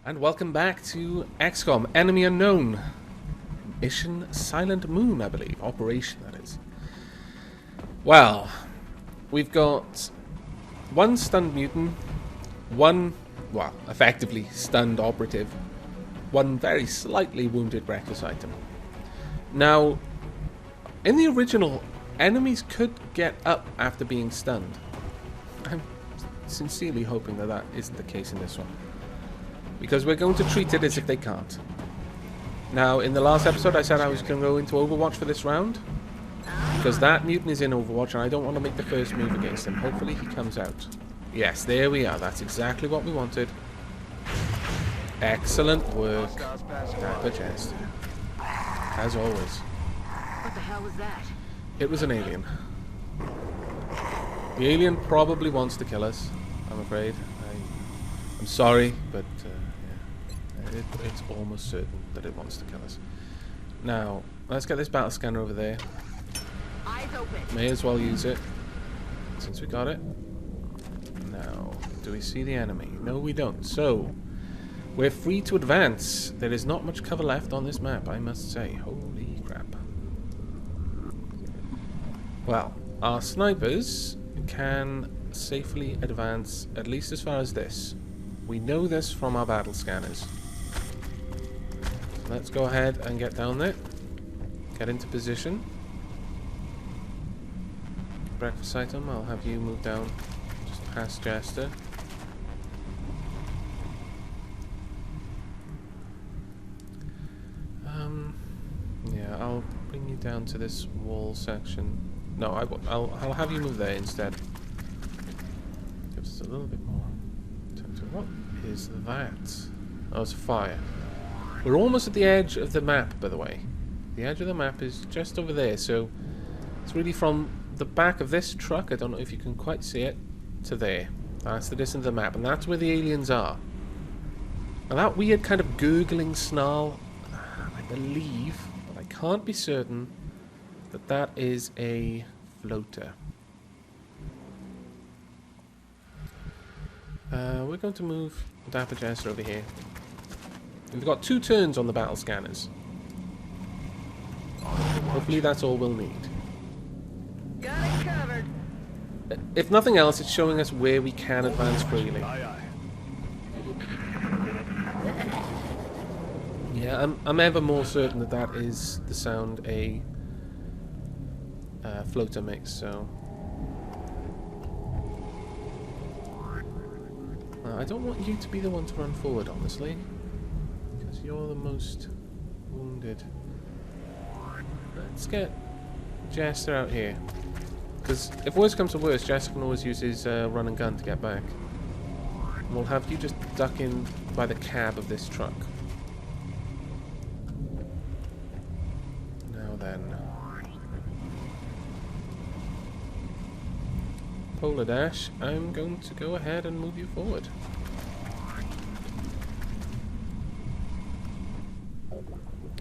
And welcome back to XCOM Enemy Unknown. Mission Silent Moon, I believe. Operation, that is. Well, we've got one stunned mutant, one, well, effectively stunned operative, one very slightly wounded breakfast item. Now, in the original, enemies could get up after being stunned. I'm sincerely hoping that that isn't the case in this one, because we're going to treat it as if they can't. Now, in the last episode I said I was going to go into Overwatch for this round, because that mutant is in Overwatch and I don't want to make the first move against him. Hopefully he comes out. Yes, there we are. That's exactly what we wanted. Excellent work, Dapper Jester. As always. What the hell was that? It was an alien. The alien probably wants to kill us, I'm afraid. I'm sorry, but yeah, it's almost certain that it wants to kill us. Now, let's get this battle scanner over there. Eyes open. May as well use it, since we got it. Now, do we see the enemy? No, we don't. So, we're free to advance. There is not much cover left on this map, I must say. Holy crap. Well, our snipers can safely advance at least as far as this. We know this from our battle scanners. So let's go ahead and get down there. Get into position. Breakfast item, I'll have you move down just past Jester. Yeah, I'll bring you down to this wall section. No, I'll have you move there instead. Gives us a little bit more. What is that? Oh, it's fire. We're almost at the edge of the map, by the way. The edge of the map is just over there, so it's really from the back of this truck, I don't know if you can quite see it, to there. That's the distance of the map, and that's where the aliens are. Now that weird kind of gurgling snarl, I believe, but I can't be certain, that that is a floater. We're going to move Dapper Jester over here. We've got 2 turns on the battle scanners. Hopefully that's all we'll need. Got it covered. If nothing else, it's showing us where we can advance freely. Yeah, I'm ever more certain that that is the sound a floater makes, so... I don't want you to be the one to run forward, honestly, because you're the most wounded. Let's get Jester out here, because if worse comes to worse, Jester can always use his run and gun to get back. And we'll have you just duck in by the cab of this truck. Now then. Polar Dash, I'm going to go ahead and move you forward.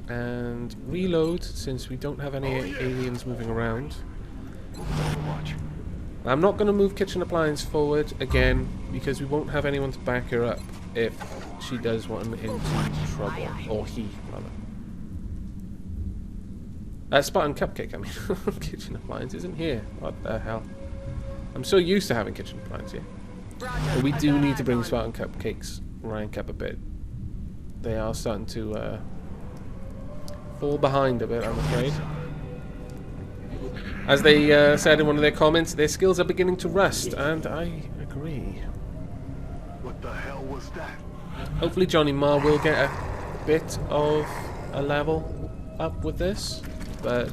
And reload, since we don't have any aliens moving around. I'm not going to move Kitchen Appliance forward again, because we won't have anyone to back her up if she does run into trouble. Or he, rather. Spartan Cupcake, I mean. Kitchen Appliance isn't here. What the hell? I'm so used to having Kitchen Appliance here. But we do need to bring Spartan Cupcakes rank up a bit. They are starting to fall behind a bit, I'm afraid. As they said in one of their comments, their skills are beginning to rust, and I agree. What the hell was that? Hopefully Johnny Marr will get a bit of a level up with this, but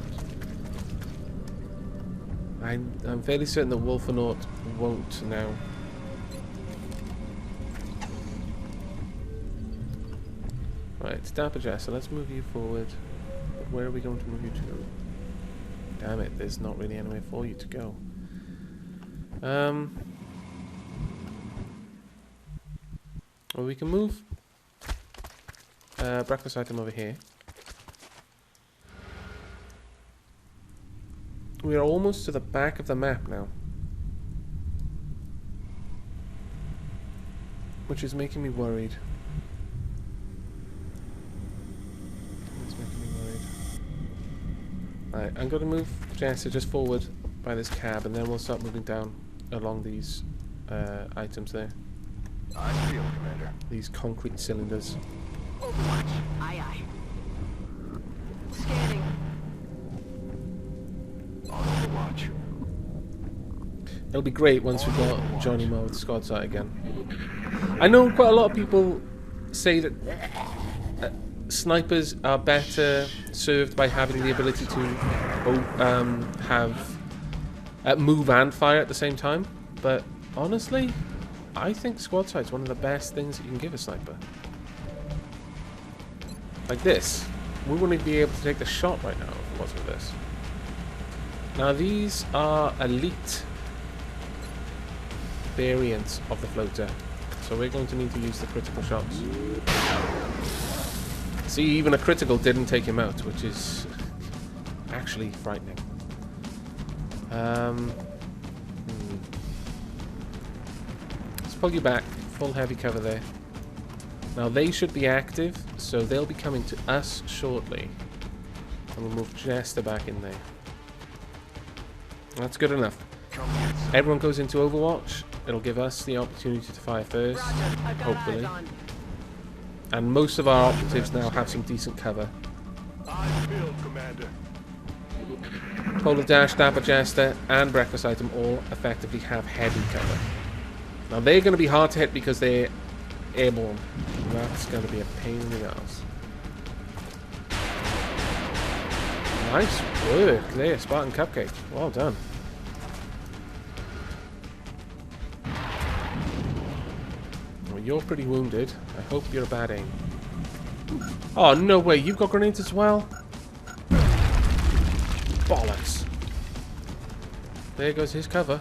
I'm fairly certain that Wolfenaut won't now. Right, Dapper Jester, let's move you forward. But where are we going to move you to? Damn it, there's not really anywhere for you to go. Well, we can move breakfast item over here. We are almost to the back of the map now. which is making me worried. Right, I'm going to move Jester just forward by this cab, and then we'll start moving down along these items there. I feel, Commander. These concrete cylinders. Overwatch. Aye, aye. Scanning. On Overwatch. It'll be great once we've got Johnny Moore with Squad Sight again. I know quite a lot of people say that snipers are better served by having the ability to have move and fire at the same time, but honestly, I think Squad Sight's one of the best things that you can give a sniper. Like this, we wouldn't be able to take the shot right now if it wasn't for this. Now these are elite variants of the floater, so we're going to need to use the critical shots. See, even a critical didn't take him out, which is actually frightening. Let's pull you back, full heavy cover there. Now they should be active, so they'll be coming to us shortly. And we'll move Jester back in there. That's good enough. Everyone goes into Overwatch. It'll give us the opportunity to fire first, hopefully. And most of our operatives now have some decent cover. I feel, Commander. Polar Dash, Dapper Jester, and Breakfast Item all effectively have heavy cover. Now they're going to be hard to hit because they're airborne. And that's going to be a pain in the ass. Nice work there, Spartan Cupcake. Well done. Well, you're pretty wounded. I hope you're a bad aim. Oh, no way. You've got grenades as well? Bollocks. There goes his cover.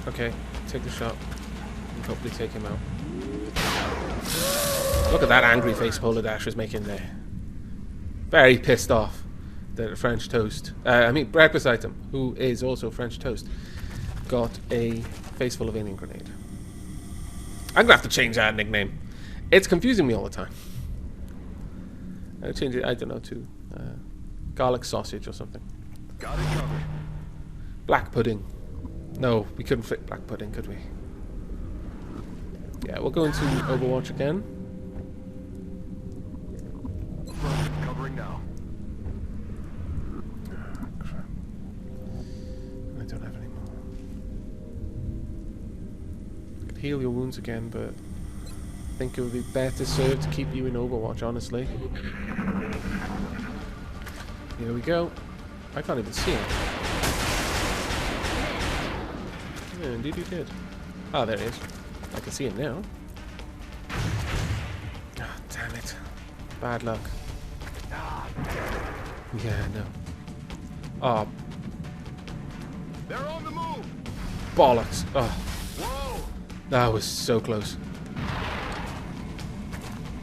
Okay, take the shot. And hopefully take him out. Look at that angry face Polar Dash is making there. Very pissed off that French Toast, Breakfast Item, who is also French Toast, got a face full of alien grenade. I'm gonna have to change that nickname. It's confusing me all the time. I'll change it, I don't know, to garlic sausage or something. Got it covered. Black pudding. No, we couldn't fit black pudding, could we? Yeah, we'll go into Overwatch again. Front covering now. Oh, crap. I don't have any more. I could heal your wounds again, but I think it would be better served to keep you in Overwatch, honestly. Here we go. I can't even see him. Yeah, indeed he did. Ah, there he is. I can see him now. Ah, damn it. Bad luck. Yeah, no. Oh. They're on the move. Bollocks. Oh. Whoa. That was so close.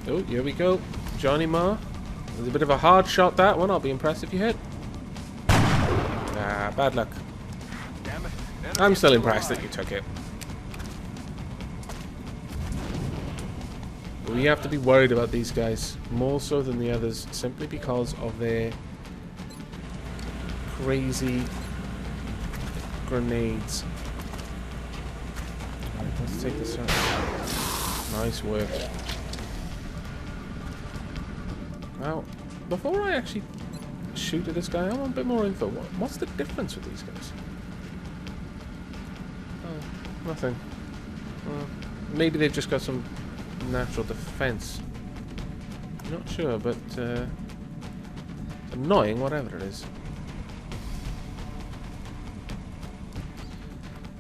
Oh, here we go. Johnny Marr. It was a bit of a hard shot, that one. I'll be impressed if you hit. Ah, bad luck. Damn it. I'm still impressed that you took it. We have to be worried about these guys more so than the others, simply because of their crazy grenades. Alright, let's take this out. Nice work. Now, before I actually shoot at this guy, I want a bit more info. What's the difference with these guys? Oh, nothing. Maybe they've just got some natural defense. Not sure, but annoying, whatever it is.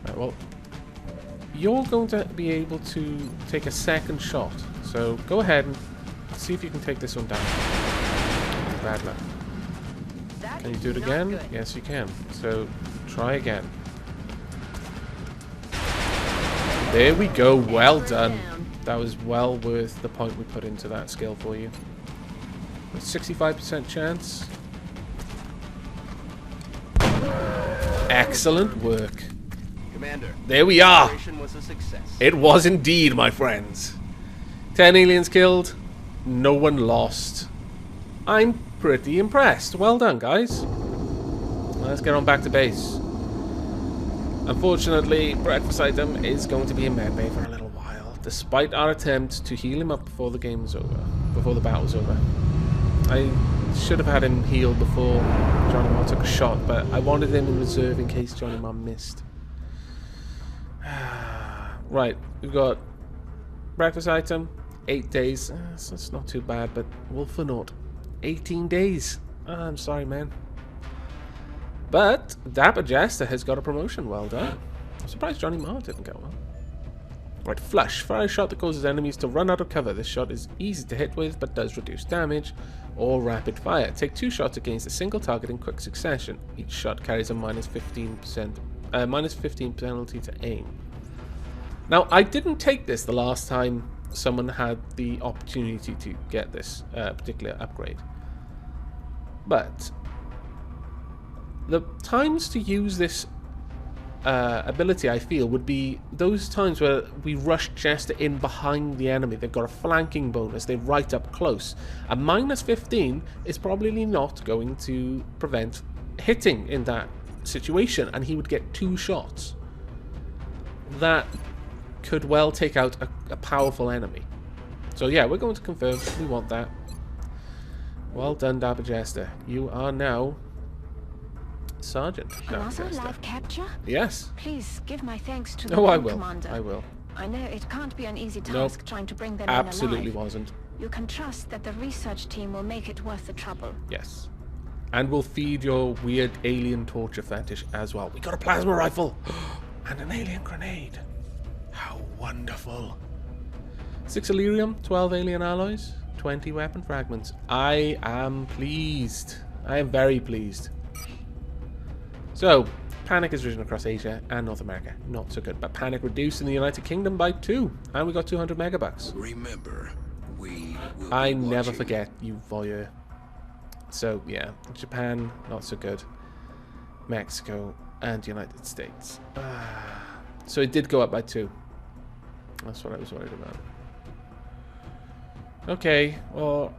Right, well, you're going to be able to take a second shot. So go ahead and see if you can take this one down. Bad luck. Can you do it again? Yes, you can. So try again. There we go. Well done. That was well worth the point we put into that skill for you. A 65% chance. Excellent work. Commander. There we are. Operation was a success. It was indeed, my friends. 10 aliens killed. No one lost. I'm pretty impressed. Well done, guys. Let's get on back to base. Unfortunately, breakfast item is going to be in medbay for a little while, despite our attempt to heal him up before the game was over, before the battle was over. I should have had him healed before Johnny Marr took a shot, but I wanted him in reserve in case Johnny Marr missed. Right, we've got breakfast item, 8 days. So that's not too bad, but Wolf for naught, 18 days. I'm sorry, man. But Dapper Jester has got a promotion. Well done. I'm surprised Johnny Marr didn't get one. Right, Flush. Fire a shot that causes enemies to run out of cover. This shot is easy to hit with, but does reduce damage. Or Rapid Fire. Take 2 shots against a single target in quick succession. Each shot carries a minus 15 penalty to aim. Now, I didn't take this the last time someone had the opportunity to get this particular upgrade. But the times to use this ability, I feel, would be those times where we rush Jester in behind the enemy. They've got a flanking bonus. They're right up close. A minus 15 is probably not going to prevent hitting in that situation, and he would get 2 shots. That could well take out a powerful enemy. So yeah, we're going to confirm. We want that. Well done, Dapper Jester. You are now Sergeant Dapper Another Jester. live capture? Yes. Please give my thanks to the Oh, I Wing will. Commander. I will. I know it can't be an easy task Nope. trying to bring them Absolutely in alive. wasn't. You can trust that the research team will make it worth the trouble. Yes. And we'll feed your weird alien torture fetish as well. We got a plasma rifle and an alien grenade. How wonderful. 6 Illyrium, 12 alien alloys, 20 weapon fragments. I am pleased. I am very pleased. So, panic has risen across Asia and North America. Not so good. But panic reduced in the United Kingdom by 2. And we got 200 megabucks. Remember, we will I be never watching. forget, you voyeur. So, yeah. Japan, not so good. Mexico and United States. So it did go up by 2. That's what I was worried about. Okay, well,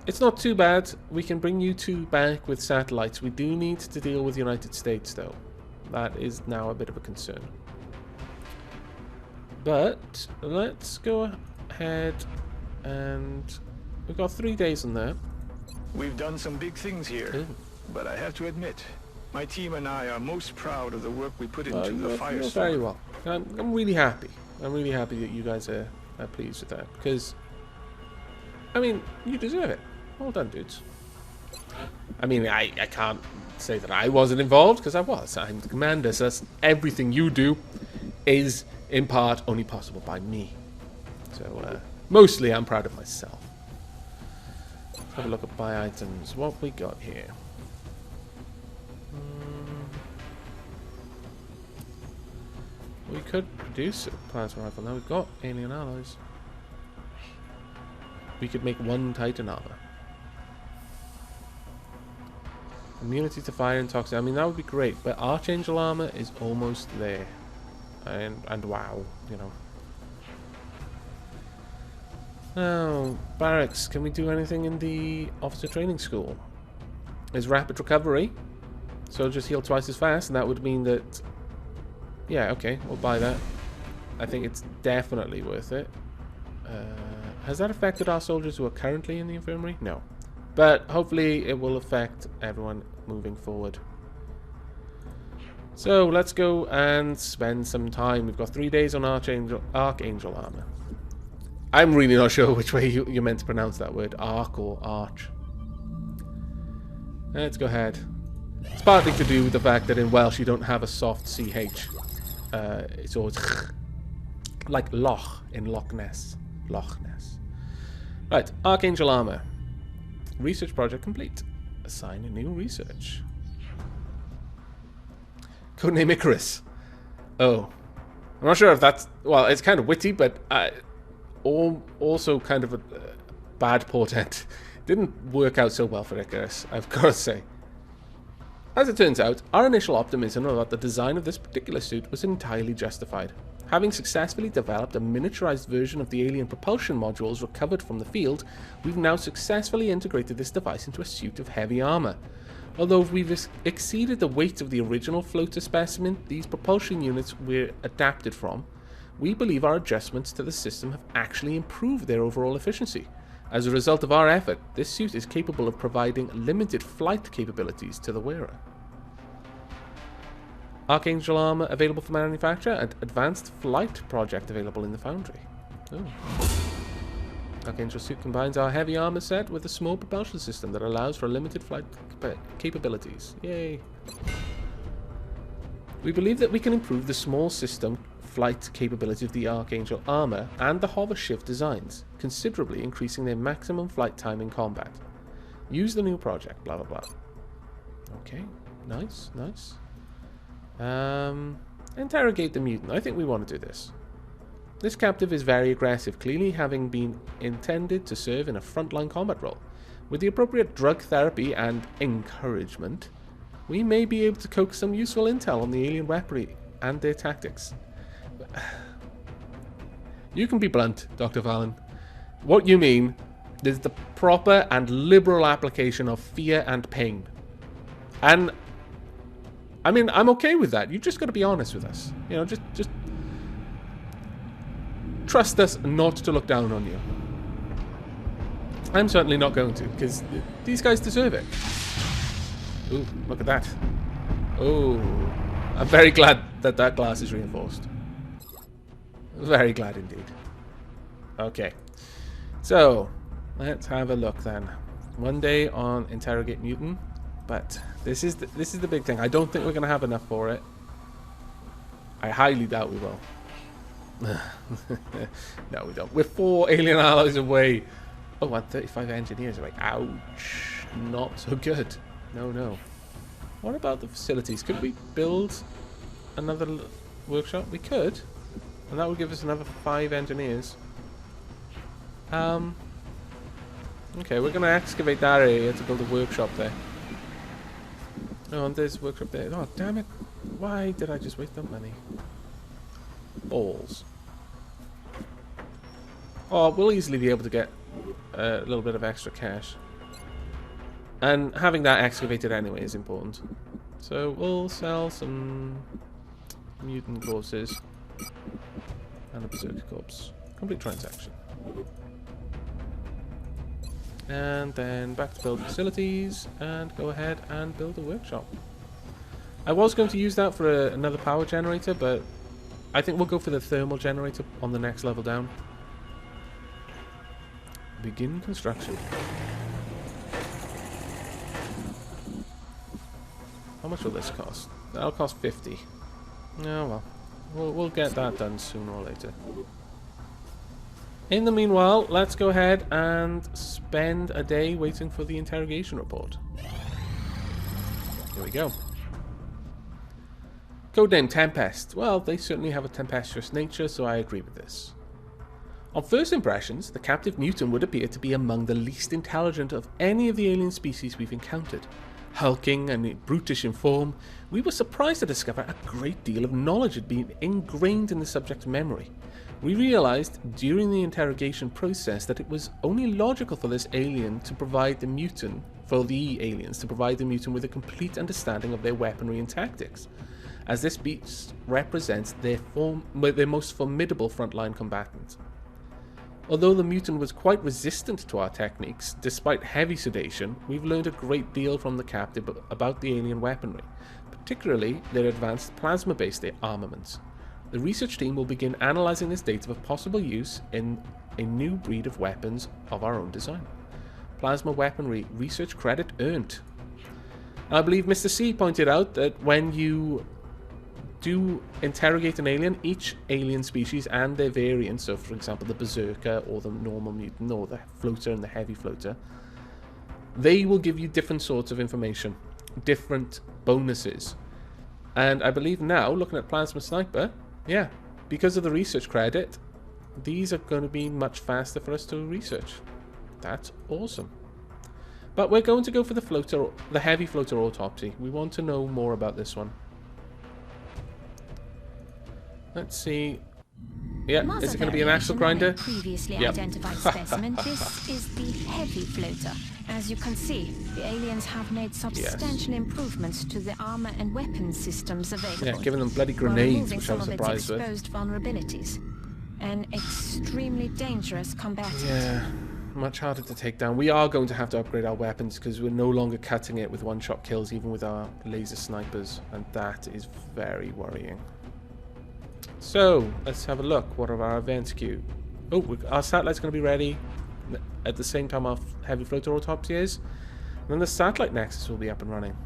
it's not too bad. We can bring you 2 back with satellites. We do need to deal with the United States, though. That is now a bit of a concern. But let's go ahead and we've got 3 days on that. We've done some big things here, Ooh. but I have to admit, my team and I are most proud of the work we put into the You're firestorm. very well. I'm really happy. I'm really happy that you guys are pleased with that, because I mean, you deserve it. Well done, dudes. I mean, I can't say that I wasn't involved, because I was. I'm the commander, so that's everything you do is in part only possible by me. So mostly I'm proud of myself. Let's have a look at buy items. What we got here? We could produce a plasma rifle. Now we've got alien alloys. We could make 1 Titan armor. Immunity to fire and toxic. I mean, that would be great, but Archangel armor is almost there. And wow, you know. Now, barracks. Can we do anything in the officer training school? There's rapid recovery. So just heal twice as fast, and that would mean that... Yeah, okay, we'll buy that. I think it's definitely worth it. Has that affected our soldiers who are currently in the infirmary? No. But hopefully it will affect everyone moving forward. So let's go and spend some time. We've got 3 days on Archangel armor. I'm really not sure which way you're meant to pronounce that word. Arc or arch. Let's go ahead. It's partly to do with the fact that in Welsh you don't have a soft CH. It's always like Loch in Loch Ness. Loch Ness. Right, Archangel armor. Research project complete. Assign a new research. Codename Icarus. Oh. I'm not sure if that's... Well, it's kind of witty, but also kind of a bad portent. Didn't work out so well for Icarus, I've got to say. As it turns out, our initial optimism about the design of this particular suit was entirely justified. Having successfully developed a miniaturized version of the alien propulsion modules recovered from the field, we've now successfully integrated this device into a suit of heavy armor. Although we've exceeded the weight of the original floater specimen these propulsion units were adapted from, we believe our adjustments to the system have actually improved their overall efficiency. As a result of our effort, this suit is capable of providing limited flight capabilities to the wearer. Archangel armor available for manufacture and advanced flight project available in the foundry. Oh. Archangel suit combines our heavy armor set with a small propulsion system that allows for limited flight capabilities. Yay! We believe that we can improve the small system flight capability of the Archangel armor and the hover shift designs, considerably increasing their maximum flight time in combat. Use the new project, blah blah blah. Okay, nice, nice. Interrogate the mutant. I think we want to do this. This captive is very aggressive, clearly having been intended to serve in a frontline combat role. With the appropriate drug therapy and encouragement, we may be able to coax some useful intel on the alien weaponry and their tactics. You can be blunt, Dr. Valen. What you mean is the proper and liberal application of fear and pain. And I mean, I'm okay with that. You just got to be honest with us. You know, just trust us not to look down on you. I'm certainly not going to, because these guys deserve it. Ooh, look at that. Oh, I'm very glad that that glass is reinforced. Very glad indeed. Okay, so let's have a look then. One day on Interrogate Mutant, but this is the big thing. I don't think we're going to have enough for it. I highly doubt we will. No, we don't. We're 4 alien allies away. Oh, and 35 engineers away. Ouch. Not so good. No, no. What about the facilities? Could we build another workshop? We could. And that would give us another 5 engineers. Okay, we're going to excavate that area to build a workshop there. Oh, and there's a workshop there. Oh, damn it. Why did I just waste that money? Balls. Oh, we'll easily be able to get a little bit of extra cash. And having that excavated anyway is important. So we'll sell some mutant corpses and a berserker corpse. Complete transaction. And then back to build facilities and go ahead and build a workshop. I was going to use that for another power generator, but I think we'll go for the thermal generator on the next level down. Begin construction. How much will this cost? That'll cost 50. Oh well. We'll get that done sooner or later. In the meanwhile, let's go ahead and spend a day waiting for the interrogation report. Here we go. Codename Tempest. Well, they certainly have a tempestuous nature, so I agree with this. On first impressions, the captive mutant would appear to be among the least intelligent of any of the alien species we've encountered. Hulking and brutish in form, we were surprised to discover a great deal of knowledge had been ingrained in the subject's memory. We realized during the interrogation process that it was only logical for this alien to provide the mutant, with a complete understanding of their weaponry and tactics, as this beast represents their most formidable frontline combatant. Although the mutant was quite resistant to our techniques, despite heavy sedation, we've learned a great deal from the captive about the alien weaponry, particularly their advanced plasma-based armaments. The research team will begin analysing this data for possible use in a new breed of weapons of our own design. Plasma weaponry research credit earned. I believe Mr. C pointed out that when you do interrogate an alien, each alien species and their variants, so for example the berserker or the normal mutant or the floater and the heavy floater, they will give you different sorts of information, different bonuses. And I believe now, looking at Plasma Sniper, yeah, because of the research credit, these are going to be much faster for us to research. That's awesome. But we're going to go for the floater, the heavy floater autopsy. We want to know more about this one. Let's see. Yeah, Another is it going to be an variation axle on a grinder? previously Yep. identified specimen. This is the heavy floater. As you can see, the aliens have made substantial improvements to the armor and weapons systems available. Yeah, giving them bloody while grenades, removing which I some was of its surprised with. exposed vulnerabilities. An extremely dangerous combatant. Yeah, much harder to take down. We are going to have to upgrade our weapons because we're no longer cutting it with one-shot kills, even with our laser snipers, and that is very worrying. So, let's have a look. What are our events queue? Oh, our satellite's going to be ready at the same time our heavy floater autopsy is. And then the satellite nexus will be up and running.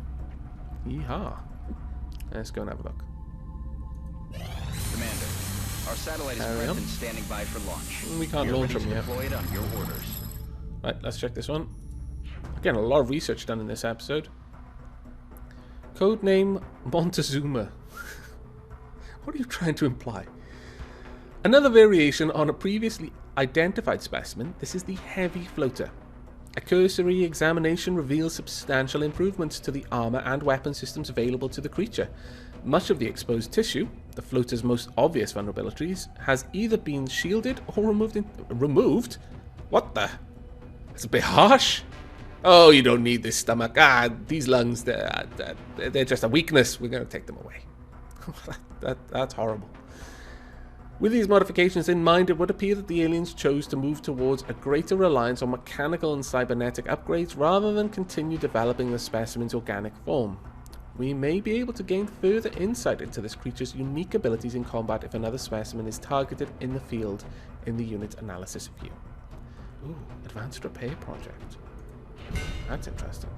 Yeehaw. Let's go and have a look. Commander, our satellite is prepped and standing by for launch. We can't We're launch ready them to yet. deploy it on your orders. Right, let's check this one. Again, a lot of research done in this episode. Codename Montezuma. What are you trying to imply? Another variation on a previously identified specimen, this is the heavy floater. A cursory examination reveals substantial improvements to the armor and weapon systems available to the creature. Much of the exposed tissue, the floater's most obvious vulnerabilities, has either been shielded or removed? What the? That's a bit harsh. Oh, you don't need this stomach. These lungs, they're just a weakness. We're going to take them away. That's horrible. With these modifications in mind, it would appear that the aliens chose to move towards a greater reliance on mechanical and cybernetic upgrades rather than continue developing the specimen's organic form. We may be able to gain further insight into this creature's unique abilities in combat if another specimen is targeted in the field in the unit analysis view. Ooh, advanced repair project. That's interesting.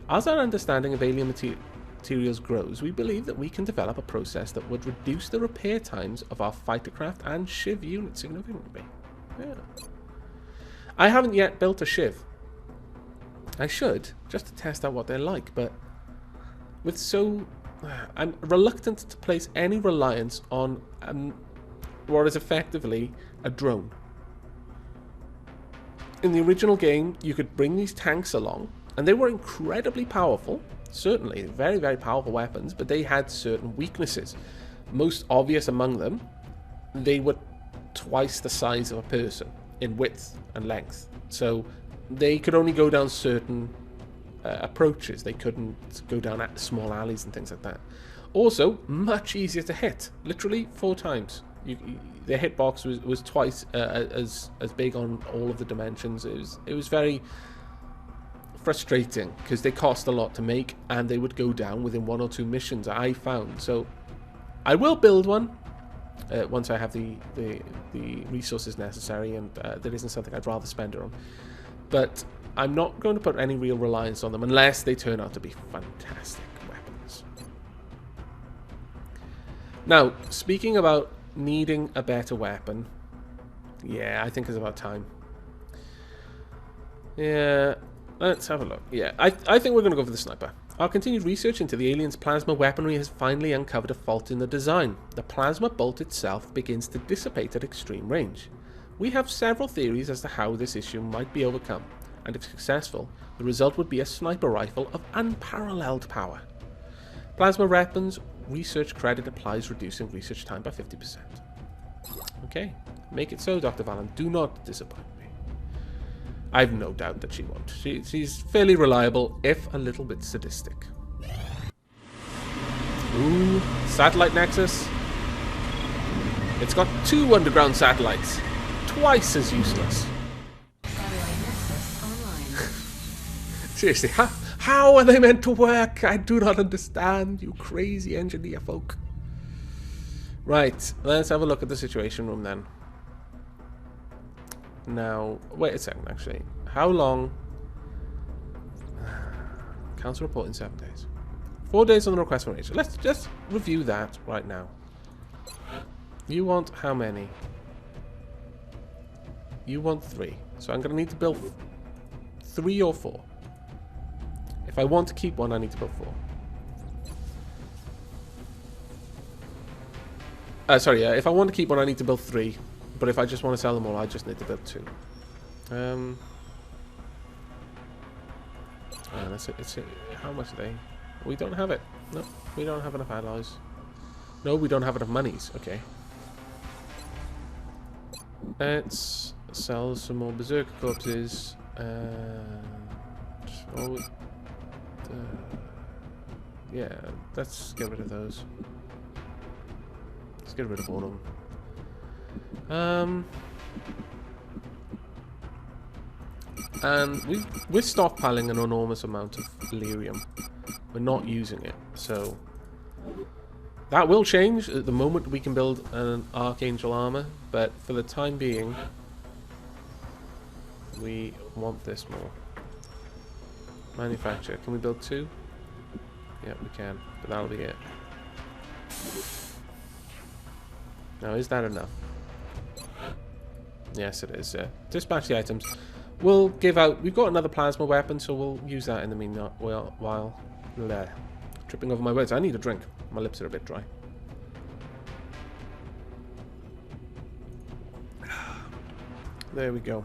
As our understanding of alien materials grows, we believe that we can develop a process that would reduce the repair times of our fightercraft and Shiv units significantly. Yeah. I haven't yet built a Shiv. I should, just to test out what they're like, but I'm reluctant to place any reliance on what is effectively a drone. In the original game, you could bring these tanks along, and they were incredibly powerful. Certainly, very, very powerful weapons, but they had certain weaknesses. Most obvious among them, they were twice the size of a person in width and length. So they could only go down certain approaches. They couldn't go down small alleys and things like that. Also, much easier to hit. Literally 4 times. The hitbox was twice as big on all of the dimensions. It was very frustrating because they cost a lot to make and they would go down within 1 or 2 missions, I found. So I will build one once I have the resources necessary, and that isn't something I'd rather spend it on. But I'm not going to put any real reliance on them unless they turn out to be fantastic weapons. Now, speaking about needing a better weapon, yeah, I think it's about time. Yeah, let's have a look. Yeah, I think we're going to go for the sniper. Our continued research into the aliens' plasma weaponry has finally uncovered a fault in the design. The plasma bolt itself begins to dissipate at extreme range. We have several theories as to how this issue might be overcome, and if successful, the result would be a sniper rifle of unparalleled power. Plasma weapons research credit applies, reducing research time by 50%. Okay, make it so, Dr. Valen. Do not disappoint me. I've no doubt that she won't. She's fairly reliable, if a little bit sadistic. Ooh, satellite nexus. It's got 2 underground satellites. Twice as useless. Seriously, how are they meant to work? I do not understand, you crazy engineer folk. Right, let's have a look at the situation room then. Now, wait a second, actually. How long? Council report in 7 days. 4 days on the request for nature. Let's just review that right now. You want how many? You want 3. So I'm going to need to build 3 or 4. If I want to keep one, I need to build 4. Sorry, if I want to keep one, I need to build 3. But if I just want to sell them all, I just need to build 2. Let's see. How much are they? We don't have it. No, we don't have enough alloys. No, we don't have enough monies. Okay. Let's sell some more berserker corpses. Yeah, let's get rid of those. Let's get rid of all of them. And we're stockpiling an enormous amount of lyrium. We're not using it, so that will change at the moment we can build an Archangel armor, but for the time being, we want this more. Manufacture. Can we build 2? Yeah, we can, but that'll be it. Now, is that enough? Yes, it is. Dispatch the items. We'll give out... We've got another plasma weapon, so we'll use that in the meanwhile. While tripping over my words. I need a drink. My lips are a bit dry. There we go.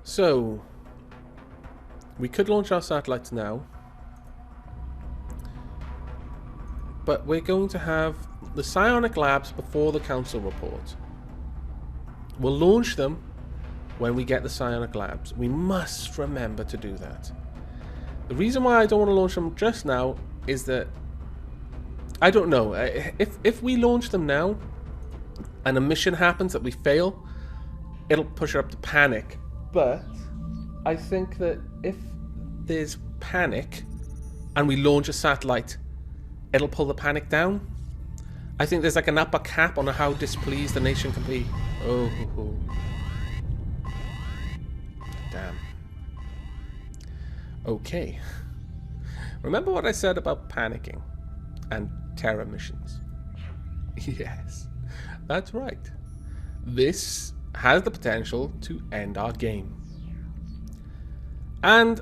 So, we could launch our satellites now. But we're going to have the psionic labs before the council report. We'll launch them when we get the psionic labs. We must remember to do that. The reason why I don't want to launch them just now is that I don't know. If we launch them now and a mission happens that we fail, it'll push her up to panic. But I think that if there's panic and we launch a satellite, it'll pull the panic down. I think there's like an upper cap on how displeased the nation can be. Oh. Damn. Okay. Remember what I said about panicking and terror missions? Yes, that's right. This has the potential to end our game. And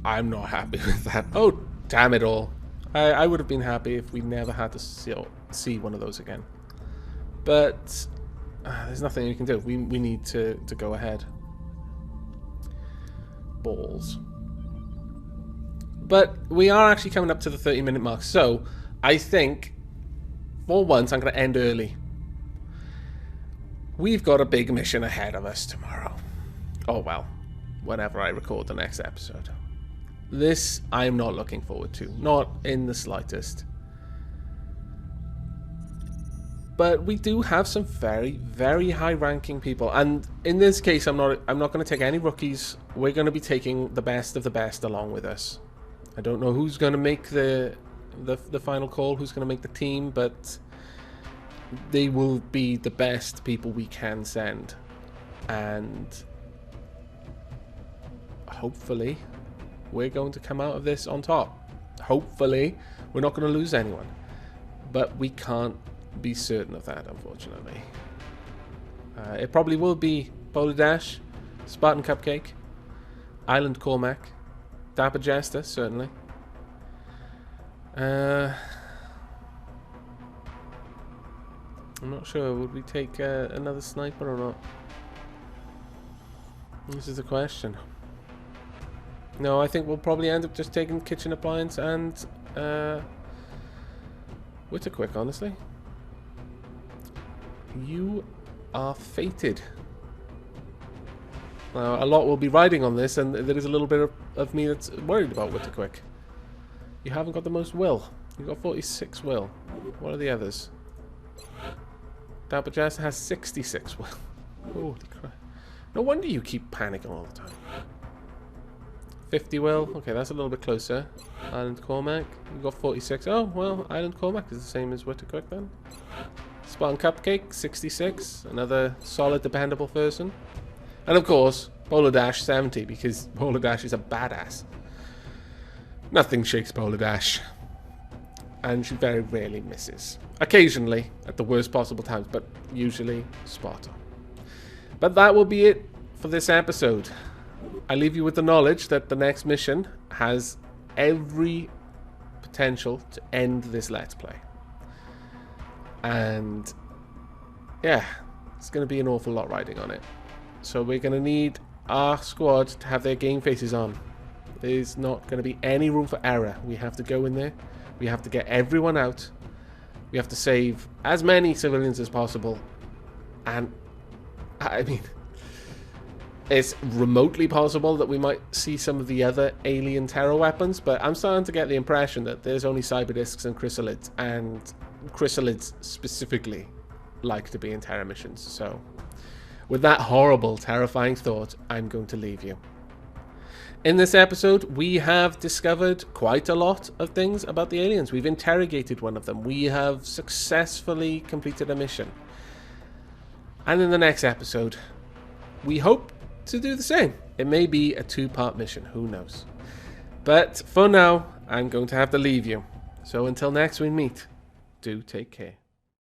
I'm not happy with that. Oh, damn it all. I would have been happy if we never had to see one of those again. But there's nothing you can do. We need to go ahead. Balls. But we are actually coming up to the 30-minute mark. So I think, for once, I'm going to end early. We've got a big mission ahead of us tomorrow. Oh, well. Whenever I record the next episode. This I am not looking forward to, not in the slightest. But we do have some very, very high-ranking people, and in this case, I'm not going to take any rookies. We're going to be taking the best of the best along with us. I don't know who's going to make the final call, who's going to make the team, but they will be the best people we can send, and hopefully we're going to come out of this on top. Hopefully we're not going to lose anyone, but we can't be certain of that, unfortunately. It probably will be Polar Dash, Spartan Cupcake, Island Cormac, Dapper Jester, certainly. I'm not sure. Would we take another sniper or not? This is the question. No, I think we'll probably end up just taking Kitchen Appliance and Witter Quick, honestly. You are fated. Now, a lot will be riding on this, and there is a little bit of me that's worried about Witter Quick. You haven't got the most will. You've got 46 will. What are the others? Dapper Jester has 66 will. Holy crap. No wonder you keep panicking all the time. 50 will. Okay, that's a little bit closer. Island Cormac. You've got 46. Oh, well, Island Cormac is the same as Witter Quick then. Spartan Cupcake, 66. Another solid, dependable person. And of course, Polar Dash, 70, because Polar Dash is a badass. Nothing shakes Polar Dash. And she very rarely misses. Occasionally, at the worst possible times, but usually spot on. But that will be it for this episode. I leave you with the knowledge that the next mission has every potential to end this Let's Play. And yeah, it's going to be an awful lot riding on it. So we're going to need our squad to have their game faces on. There's not going to be any room for error. We have to go in there. We have to get everyone out. We have to save as many civilians as possible. And, I mean, it's remotely possible that we might see some of the other alien terror weapons, but I'm starting to get the impression that there's only cyberdiscs and chrysalids, and chrysalids specifically like to be in terror missions. So, with that horrible, terrifying thought, I'm going to leave you. In this episode, we have discovered quite a lot of things about the aliens. We've interrogated one of them. We have successfully completed a mission. And in the next episode, we hope to do the same. It may be a 2-part mission, who knows. But for now, I'm going to have to leave you. So until next we meet, do take care.